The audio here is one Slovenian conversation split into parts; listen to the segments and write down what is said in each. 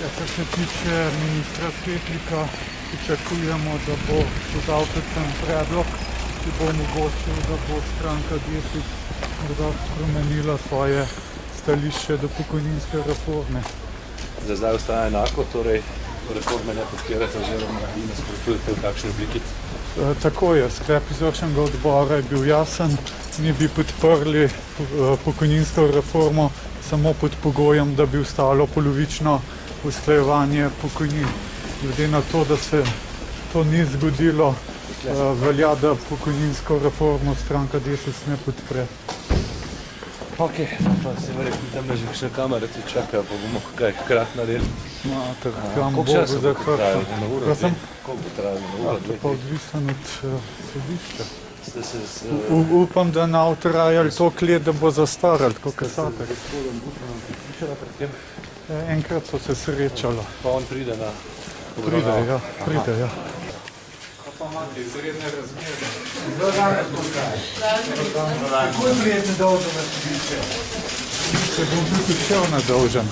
Kar se tiče ministra Svetlika, pričakujemo, da bo podal predvsem predlog, ki bo omogočil, da bo stranka Desus morda spremenila svoje stališče do pokojninske reforme. Za zdaj ostaja enako, torej reforme ne podpirate oziroma ne nasprotujete v kakšni obliki? Tako je, sklep izvršnega odbora je bil jasen, mi bi podprli pokojninsko reformo samo pod pogojem, da bi ostalo polovično usklajevanje pokojnin. Glede na to, da se to ni zgodilo, velja, da pokojninsko reformo stranka Desus ne podpre. Ok, pa se verjetno tam že kakšne kamere tu čakajo, pa bomo kaj hkrati naredili. Koliko časa bo trajalo? Koliko bo trajalo? Na uro, dve? Pa odvisen od sodišča. Upam, da ne bo trajalo toliko let, da bo zastaral, tako kot Satek. Enkrat so se srečalo. Pa on pride na obravnavo? Pride, ja. Pa imate izredne razmere. Kako je prijetno dolžen na sodišče? Se bom tudi šel na dolžen.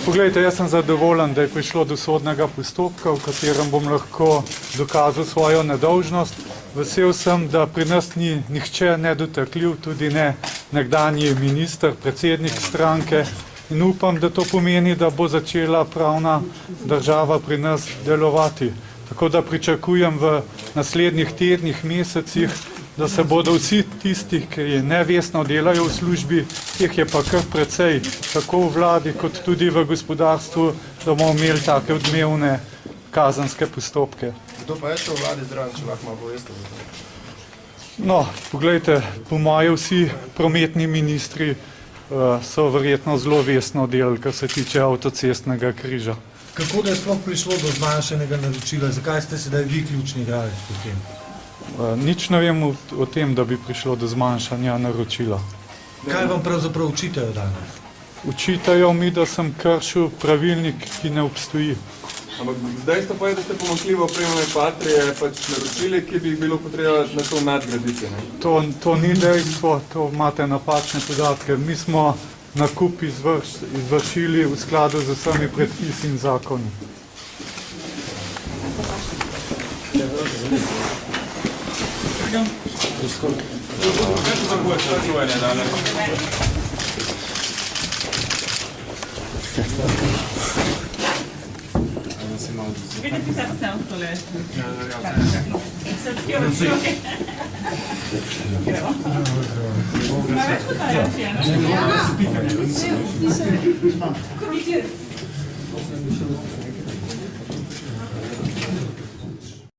Poglejte, jaz sem zadovoljen, da je prišlo do sodnega postopka, v katerem bom lahko dokazal svojo nedolžnost. Vesel sem, da pri nas ni nihče nedotakljiv, tudi ne nekdanji minister, predsednik stranke. In upam, da to pomeni, da bo začela pravna država pri nas delovati. Tako da pričakujem v naslednjih tednih, mesecih, da se bodo vsi tisti, ki nevestno delajo v službi, teh je pa kar precej, tako v vladi kot tudi v gospodarstvu, da bomo imeli take odmevne kazenske postopke. Kdo pa je še v vladi zdraven, če lahko malo poveste? No, poglejte, po moje vsi prometni ministri so verjetno zelo vestno delali, kar se tiče avtocestnega križa. Kako da je sploh prišlo do zmanjšanega naročila? Zakaj ste sedaj vi ključni igralec pri tem? Nič ne vem o tem, da bi prišlo do zmanjšanja naročila. Kaj vam pravzaprav učitajo danes? Učitajo mi, da sem kršil pravilnik, ki ne obstoji. Ampak zdaj ste pa, da ste pomanjkljivo opremljene Patrije pač naročili, ki bi jih bilo potrebno na to nadgraditi, ne? To ni dejstvo, to imate napačne podatke. Mi smo nakup izvršili v skladu z vsemi predpisi in zakoni. Vedete, se posnemo tole? Gremo?